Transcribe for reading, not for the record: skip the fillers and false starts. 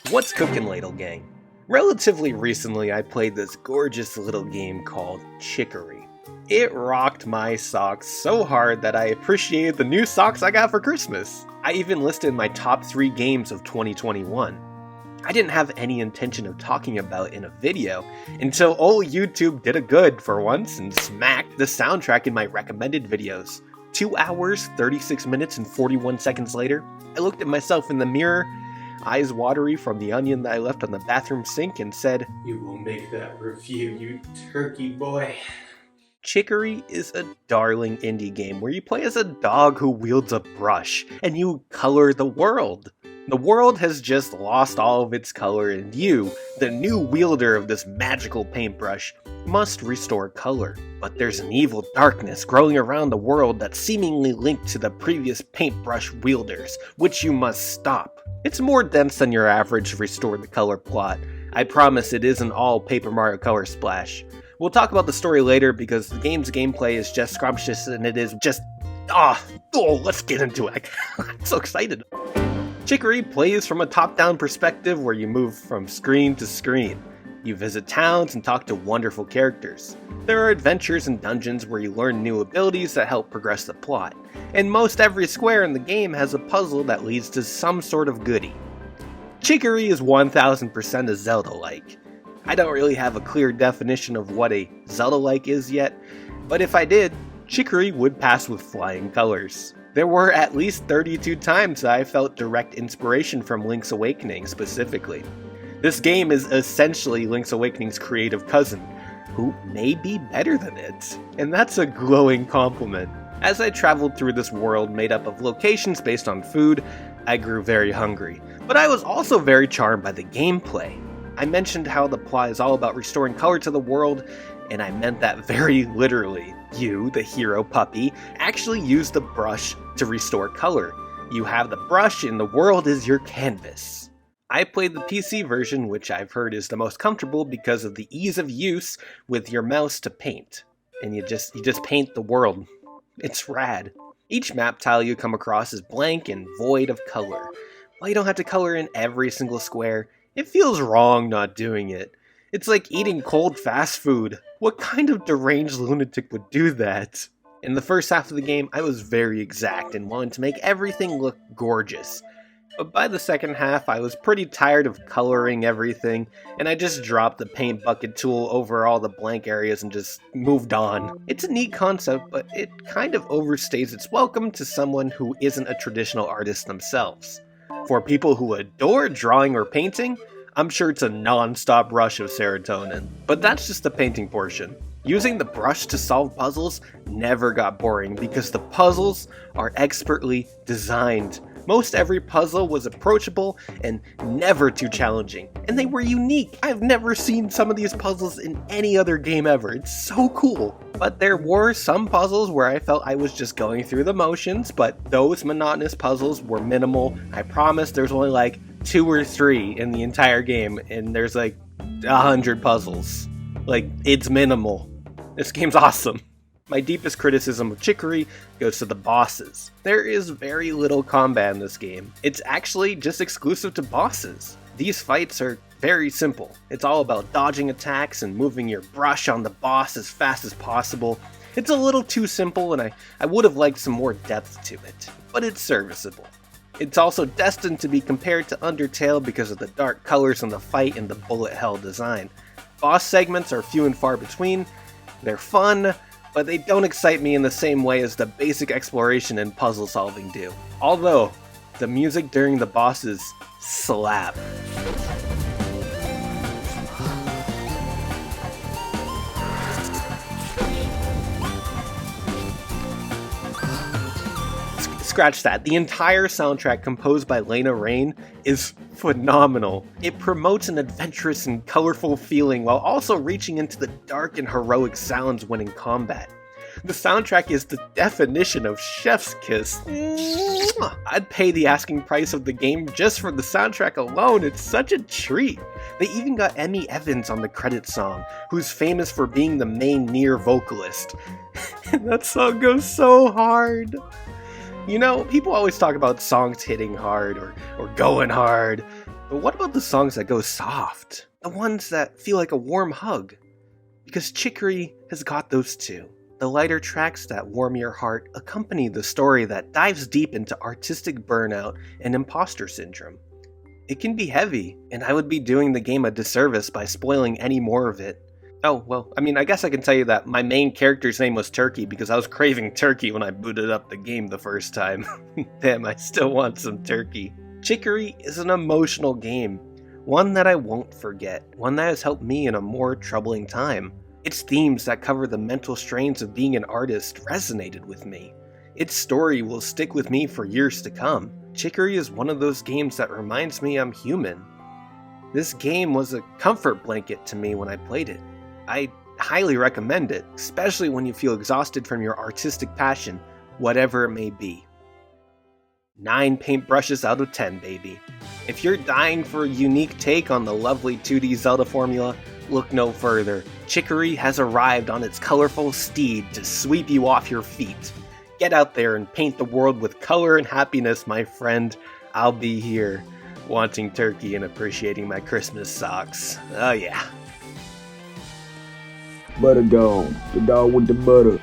What's cooking, Ladle Gang? Relatively recently, I played this gorgeous little game called Chicory. It rocked my socks so hard that I appreciated the new socks I got for Christmas. I even listed my top 3 games of 2021. I didn't have any intention of talking about it in a video until old YouTube did a good for once and smacked the soundtrack in my recommended videos. 2 hours, 36 minutes, and 41 seconds later, I looked at myself in the mirror, eyes watery from the onion that I left on the bathroom sink, and said, "You will make that review, you turkey boy." Chicory is a darling indie game where you play as a dog who wields a brush, and you color the world. The world has just lost all of its color, and you, the new wielder of this magical paintbrush, must restore color. But there's an evil darkness growing around the world that's seemingly linked to the previous paintbrush wielders, which you must stop. It's more dense than your average restore the color plot. I promise it isn't all Paper Mario Color Splash. We'll talk about the story later because the game's gameplay is just scrumptious and it is just... let's get into it. I'm so excited. Chicory plays from a top-down perspective where you move from screen to screen. You visit towns and talk to wonderful characters. There are adventures and dungeons where you learn new abilities that help progress the plot. And most every square in the game has a puzzle that leads to some sort of goodie. Chicory is 1000% a Zelda-like. I don't really have a clear definition of what a Zelda-like is yet, but if I did, Chicory would pass with flying colors. There were at least 32 times that I felt direct inspiration from Link's Awakening specifically. This game is essentially Link's Awakening's creative cousin, who may be better than it, and that's a glowing compliment. As I traveled through this world made up of locations based on food, I grew very hungry, but I was also very charmed by the gameplay. I mentioned how the plot is all about restoring color to the world, and I meant that very literally. You, the hero puppy, actually use the brush to restore color. You have the brush and the world is your canvas. I played the PC version, which I've heard is the most comfortable because of the ease of use with your mouse to paint. And you just paint the world. It's rad. Each map tile you come across is blank and void of color. While you don't have to color in every single square, it feels wrong not doing it. It's like eating cold fast food. What kind of deranged lunatic would do that? In the first half of the game, I was very exact and wanted to make everything look gorgeous. But by the second half, I was pretty tired of coloring everything, and I just dropped the paint bucket tool over all the blank areas and just moved on. It's a neat concept, but it kind of overstays its welcome to someone who isn't a traditional artist themselves. For people who adore drawing or painting, I'm sure it's a non-stop rush of serotonin. But that's just the painting portion. Using the brush to solve puzzles never got boring because the puzzles are expertly designed. Most every puzzle was approachable and never too challenging, and they were unique. I've never seen some of these puzzles in any other game ever. It's so cool. But there were some puzzles where I felt I was just going through the motions, but those monotonous puzzles were minimal. I promise there's only like 2 or 3 in the entire game, and there's like 100 puzzles. Like, it's minimal. This game's awesome. My deepest criticism of Chicory goes to the bosses. There is very little combat in this game. It's actually just exclusive to bosses. These fights are very simple. It's all about dodging attacks and moving your brush on the boss as fast as possible. It's a little too simple and I would have liked some more depth to it, but it's serviceable. It's also destined to be compared to Undertale because of the dark colors on the fight and the bullet hell design. Boss segments are few and far between. They're fun, but they don't excite me in the same way as the basic exploration and puzzle solving do. Although, the music during the bosses slap. Scratch that. The entire soundtrack, composed by Lena Raine, is phenomenal. It promotes an adventurous and colorful feeling while also reaching into the dark and heroic sounds when in combat. The soundtrack is the definition of chef's kiss. I'd pay the asking price of the game just for the soundtrack alone. It's such a treat. They even got Emmy Evans on the credits song, who's famous for being the main Nier vocalist. And that song goes so hard. You know, people always talk about songs hitting hard or going hard, But what about the songs that go soft? The ones that feel like a warm hug? Because Chicory has got those too. The lighter tracks that warm your heart accompany the story that dives deep into artistic burnout and imposter syndrome. It can be heavy, and I would be doing the game a disservice by spoiling any more of it. Oh, well, I guess I can tell you that my main character's name was Turkey because I was craving turkey when I booted up the game the first time. Damn, I still want some turkey. Chicory is an emotional game, one that I won't forget, one that has helped me in a more troubling time. Its themes that cover the mental strains of being an artist resonated with me. Its story will stick with me for years to come. Chicory is one of those games that reminds me I'm human. This game was a comfort blanket to me when I played it. I highly recommend it, especially when you feel exhausted from your artistic passion, whatever it may be. 9 paintbrushes out of 10, baby. If you're dying for a unique take on the lovely 2D Zelda formula, look no further. Chicory has arrived on its colorful steed to sweep you off your feet. Get out there and paint the world with color and happiness, my friend. I'll be here, wanting turkey and appreciating my Christmas socks. Oh yeah. Butter gone. The dog with the butter.